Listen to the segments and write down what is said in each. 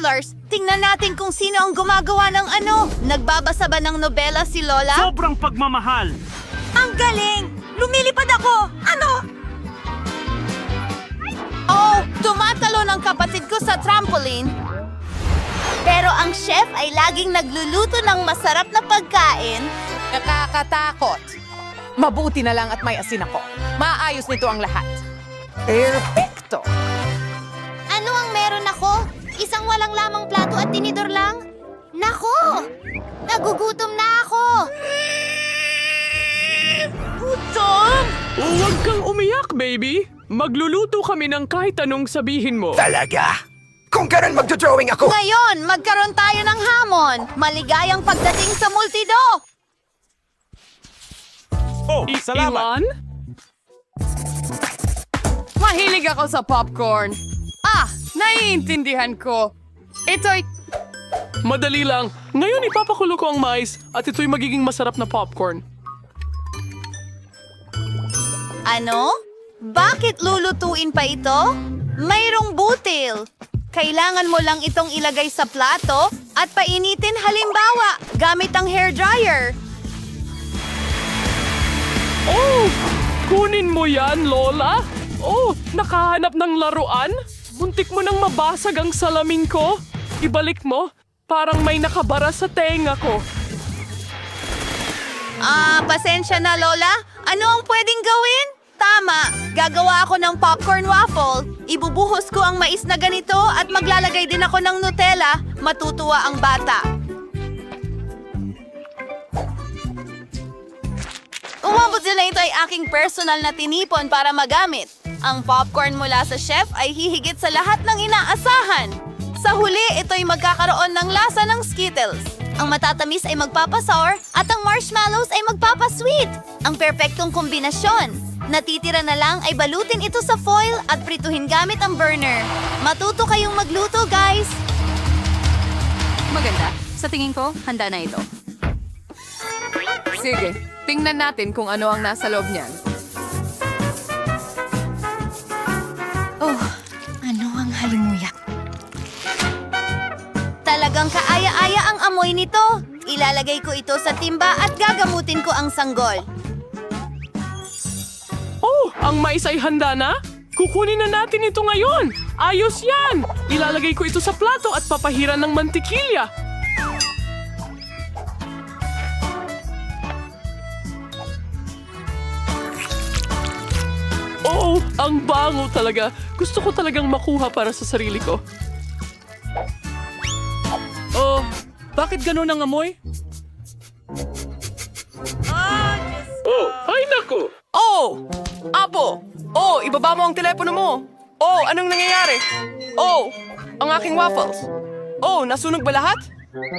binoculars. Tingnan natin kung sino ang gumagawa ng ano. Nagbabasa ba ng nobela si Lola? Sobrang pagmamahal. Ang galing! Lumilipad ako! Ano? Oh, tumatalo ng kapatid ko sa trampoline. Pero ang chef ay laging nagluluto ng masarap na pagkain. Nakakatakot. Mabuti na lang at may asin ako. Maayos nito ang lahat. Perfecto! Ano ang meron ako? Isang walang lamang plato at tinidor lang? Nako! Nagugutom na ako! Gutom! Huwag kang umiyak, baby. Magluluto kami ng kahit anong sabihin mo. Talaga? Kung ganun magdodrawing ako! Ngayon, magkaroon tayo ng hamon. Maligayang pagdating sa multido! Oh, salamat. Ilan? Mahilig ako sa popcorn. Naiintindihan ko. Ito'y... Madali lang. Ngayon ipapakulo ko ang mais at ito'y magiging masarap na popcorn. Ano? Bakit lulutuin pa ito? Mayroong butil. Kailangan mo lang itong ilagay sa plato at painitin halimbawa gamit ang hairdryer. Oh! Kunin mo yan, Lola? Oh, nakahanap ng laruan? Muntik mo nang mabasag ang salamin ko. Ibalik mo. Parang may nakabara sa tenga ko. Pasensya na, Lola. Ano ang pwedeng gawin? Tama, gagawa ako ng popcorn waffle. Ibubuhos ko ang mais na ganito at maglalagay din ako ng Nutella. Matutuwa ang bata. Umabot na ito ay aking personal na tinipon para magamit. Ang popcorn mula sa chef ay hihigit sa lahat ng inaasahan. Sa huli, ito'y magkakaroon ng lasa ng Skittles. Ang matatamis ay magpapasour at ang marshmallows ay magpapasweet. Ang perpektong kombinasyon. Natitira na lang ay balutin ito sa foil at prituhin gamit ang burner. Matuto kayong magluto, guys! Maganda. Sa tingin ko, handa na ito. Sige, tingnan natin kung ano ang nasa loob niyan. Oh, ano ang halimuyak? Talagang kaaya-aya ang amoy nito. Ilalagay ko ito sa timba at gagamutin ko ang sanggol. Oh, ang mais ay handa na? Kukunin na natin ito ngayon. Ayos yan. Ilalagay ko ito sa plato at papahiran ng mantikilya. Oh, ang bango talaga. Gusto ko talagang makuha para sa sarili ko. Oh, bakit ganun ang amoy? Oh, ay naku! Oh! Apo! Oh, ibaba mo ang telepono mo! Oh, anong nangyayari? Oh, ang aking waffles! Oh, nasunog ba lahat?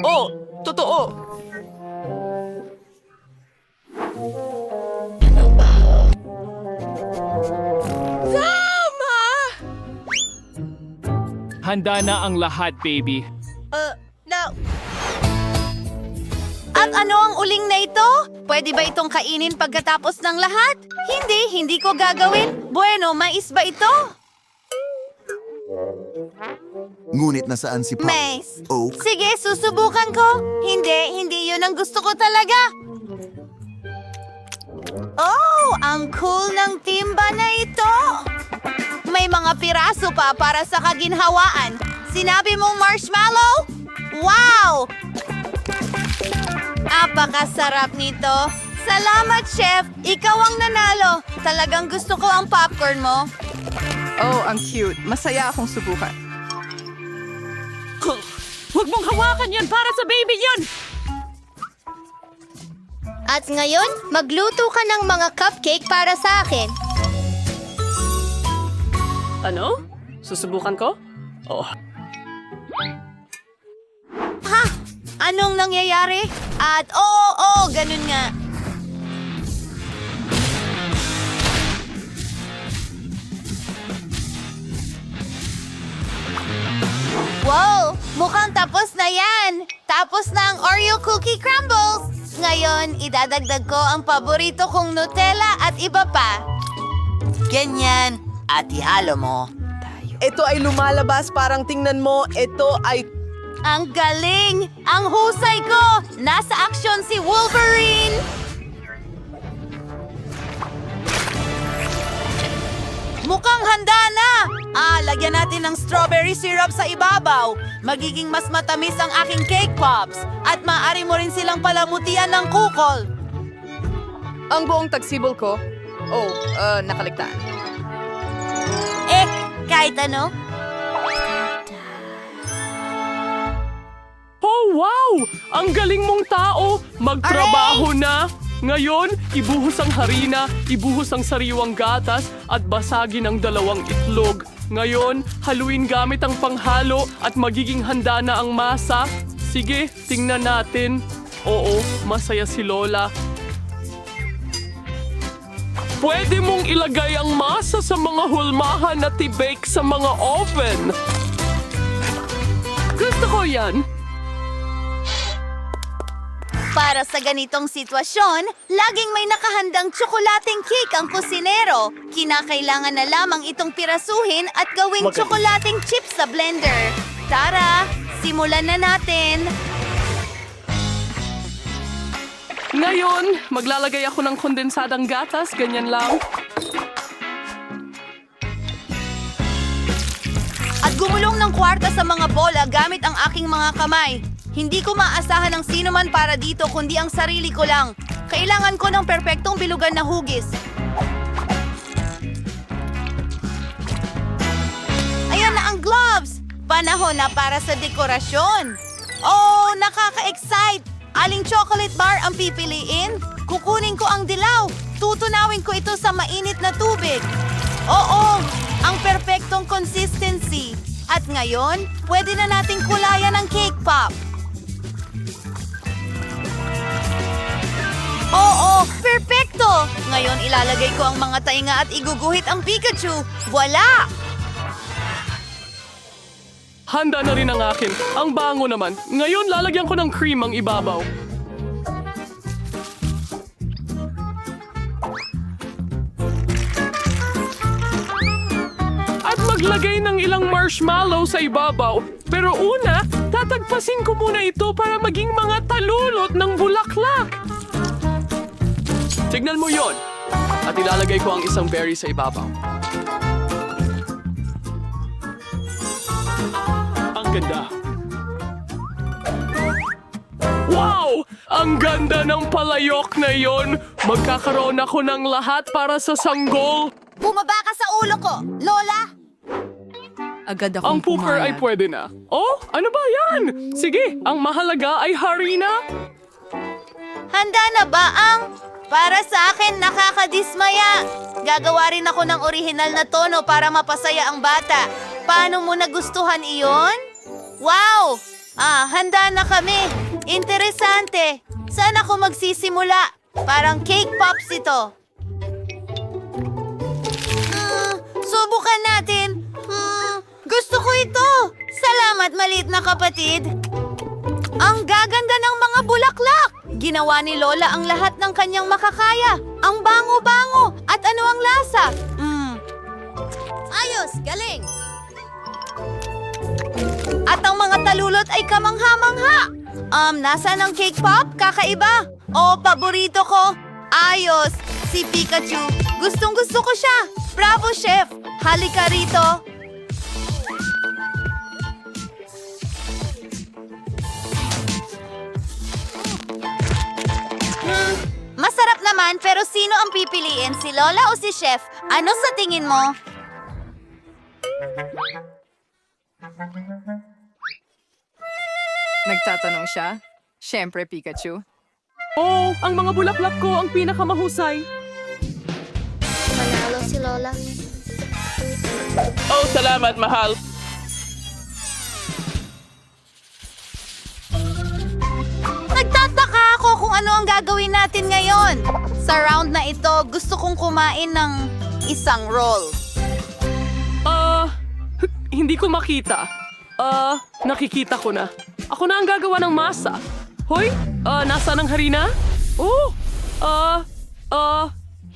Oh, totoo! Tama! Handa na ang lahat, baby. No. At ano ang uling na ito? Pwede ba itong kainin pagkatapos ng lahat? Hindi ko gagawin. Bueno, mais ba ito? Ngunit nasaan si Pop? Mais. Oak? Sige, susubukan ko. Hindi yun ang gusto ko talaga. Oh, ang cool ng timba na ito. May mga piraso pa para sa kaginhawaan. Sinabi mong marshmallow? Wow! Apakasarap nito. Salamat, Chef. Ikaw ang nanalo. Talagang gusto ko ang popcorn mo. Oh, ang cute. Masaya akong subukan. Huwag mong hawakan yan para sa baby yan! At ngayon, magluto ka ng mga cupcake para sa akin. Ano? Susubukan ko? Oh. Ha? Anong nangyayari? At oo, ganun nga. Wow! Mukhang tapos na yan! Tapos na ang Oreo cookie crumbles! Ngayon, idadagdag ko ang paborito kong Nutella at iba pa. Ganyan. At ihalo mo. ito ay lumalabas parang tingnan mo, ito ay... Ang galing! Ang husay ko! Nasa aksyon si Wolverine! Mukhang handa na! Lagyan natin ng strawberry syrup sa ibabaw. Magiging mas matamis ang aking cake pops. At maaari mo rin silang palamutian ng kukol. Ang buong tagsibol ko. Nakaligtaan. Kahit ano? Oh, wow! Ang galing mong tao! Magtrabaho na! Ngayon, ibuhos ang harina, ibuhos ang sariwang gatas, at basagin ang 2 itlog. Ngayon, haluin gamit ang panghalo at magiging handa na ang masa. Sige, tingnan natin. Oo, masaya si Lola. Pwede mong ilagay ang masa sa mga hulmahan at i-bake sa mga oven. Gusto ko yan. Para sa ganitong sitwasyon, laging may nakahandang tsokolating cake ang kusinero. Kinakailangan na lamang itong pirasuhin at gawing tsokolating chips sa blender. Tara, simulan na natin! Ngayon, maglalagay ako ng kondensadang gatas, ganyan lang. At gumulong ng kwarta sa mga bola gamit ang aking mga kamay. Hindi ko maasahan ng sino man para dito kundi ang sarili ko lang. Kailangan ko ng perpektong bilugan na hugis. Ayan na ang gloves! Panahon na para sa dekorasyon. Oh, nakaka-excite! Aling chocolate bar ang pipiliin? Kukunin ko ang dilaw. Tutunawin ko ito sa mainit na tubig. Oo, ang perpektong consistency. At ngayon, pwede na nating kulayan ang cake pop. Oo, perpekto! Ngayon ilalagay ko ang mga tainga at iguguhit ang Pikachu. Wala! Handa na rin ang akin. Ang bango naman. Ngayon, lalagyan ko ng cream ang ibabaw. At maglagay ng ilang marshmallow sa ibabaw. Pero una, tatagpasin ko muna ito para maging mga talulot ng bulaklak. Tignan mo yon. At ilalagay ko ang isang berry sa ibabaw. Ganda. Wow! Ang ganda ng palayok na yon. Magkakaroon ako ng lahat para sa sanggol. Bumaba ka sa ulo ko, Lola! Agad Ang akong pooper ay pumayag. pwede na. Oh, ano ba yan? Sige, ang mahalaga ay harina. Handa na ba ang... Para sa akin, nakakadismaya. Gagawa rin ako ng orihinal na tono para mapasaya ang bata. Paano mo nagustuhan iyon? Wow! Handa na kami. Interesante. Saan ako magsisimula? Parang cake pops ito. Subukan natin. Gusto ko ito. Salamat, maliit na kapatid. Ang gaganda ng mga bulaklak. Ginawa ni Lola ang lahat ng kanyang makakaya. Ang bango-bango. At ano ang lasa? Ayos, galing. At ang mga talulot ay kamangha-mangha. Nasaan ang cake pop? Kakaiba. Oh, paborito ko. Ayos, si Pikachu. Gustong-gusto ko siya. Bravo, chef. Halika rito. Masarap naman, pero sino ang pipiliin? Si Lola o si chef? Ano sa tingin mo? Nagtatanong siya. Siyempre, Pikachu. Oh, ang mga bulaklak ko ang pinakamahusay. Manalo si Lola. Oh, salamat, mahal. Nagtataka ako kung ano ang gagawin natin ngayon. Sa round na ito, gusto kong kumain ng isang roll. Hindi ko makita. Nakikita ko na. Ako na ang gagawa ng masa. Hoy, nasaan ang harina? Oh,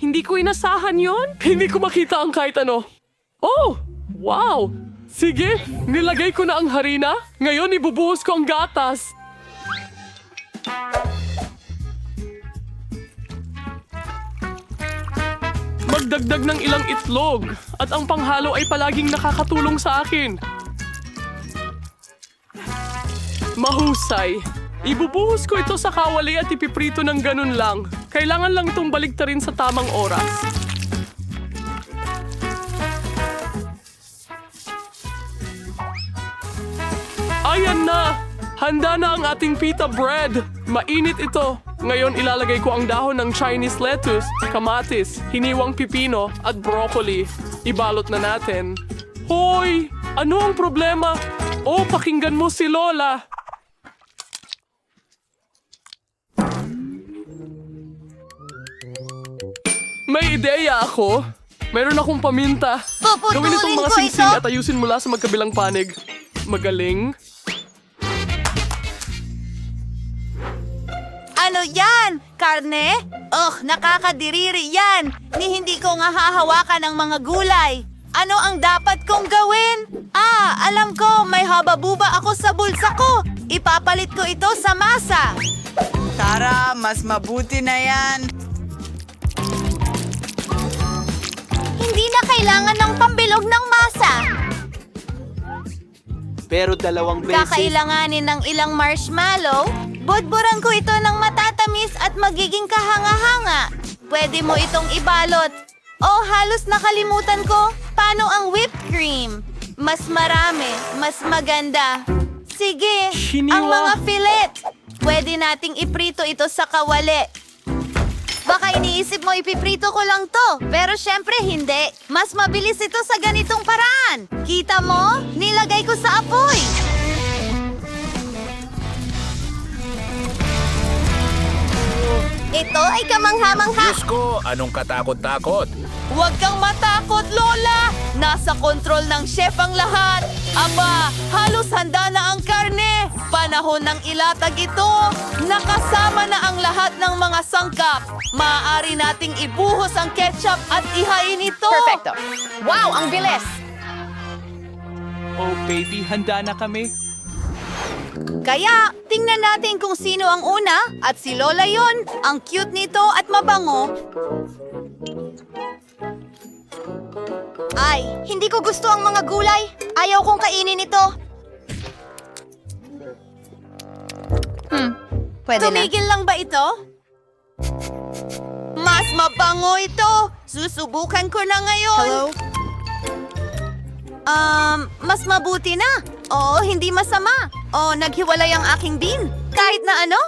hindi ko inasahan yon. Hindi ko makita ang kahit ano. Oh, wow! Sige, nilagay ko na ang harina. Ngayon ibubuhos ko ang gatas. Magdagdag ng ilang itlog at ang panghalo ay palaging nakakatulong sa akin. Mahusay. Ibubuhos ko ito sa kawali at ipiprito ng ganun lang. Kailangan lang itong baligtarin sa tamang oras. Ayan na! Handa na ang ating pita bread. Mainit ito. Ngayon ilalagay ko ang dahon ng Chinese lettuce, kamatis, hiniwang pipino at broccoli. Ibalot na natin. Hoy! Ano ang problema? Oh, pakinggan mo si Lola. May ideya ako. Meron akong paminta. Gawin itong mga ko singsing ito. at ayusin mula sa magkabilang panig. Magaling. Ano yan? Karne? Nakakadiriri yan. Ni hindi ko nga hahawakan ang mga gulay. Ano ang dapat kong gawin? Alam ko, may hababuba ako sa bulsa ko. Ipapalit ko ito sa masa. Tara, mas mabuti na yan. Hindi na kailangan ng pambilog ng masa. Pero 2 beses. Kakailanganin ng ilang marshmallow. Budburan ko ito ng matatamis at magiging kahanga-hanga. Pwede mo itong ibalot. Halos nakalimutan ko. Paano ang whipped cream? Mas marami, mas maganda. Sige, Hiniwa. ang mga fillet. Pwede nating iprito ito sa kawali. Baka iniisip mo ipiprito ko lang to. Pero syempre hindi. Mas mabilis ito sa ganitong paraan. Kita mo? Nilagay ko sa apoy. Ito ay kamangha-mangha. Diyos ko, anong katakot-takot? Huwag kang matakot, Lola! Nasa kontrol ng chef ang lahat. Aba, halos handa na ang karne. Panahon ng ilatag ito. Nakasama na ang lahat ng mga sangkap. Maaari nating ibuhos ang ketchup at ihain ito. Perfecto. Wow, ang bilis! Oh baby, handa na kami. Kaya, tingnan natin kung sino ang una. At si Lola yon. Ang cute nito at mabango. Ay, hindi ko gusto ang mga gulay. Ayaw kong kainin ito. Pwede na. Tumigil lang ba ito? Mas mabango ito. Susubukan ko na ngayon. Hello? Mas mabuti na. Oo, hindi masama. Naghiwalay ang aking bean. Kahit na ano?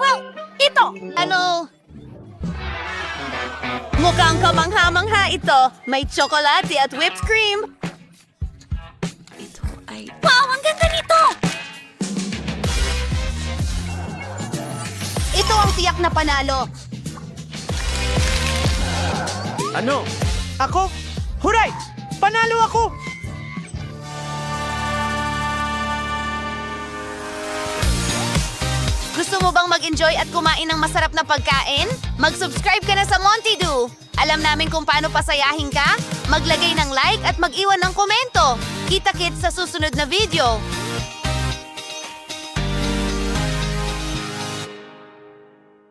Well, ito. Ano? Mukhang kamangha-mangha ito. May tsokolate at whipped cream. Wow, ang ganda nito! Ito ang tiyak na panalo. Ano? Ako? Huray! Panalo ako! Gusto mo bang mag-enjoy at kumain ng masarap na pagkain? Mag-subscribe ka na sa Monty Do. Alam namin kung paano pasayahin ka. Maglagay ng like at mag-iwan ng komento. Kita-kits sa susunod na video.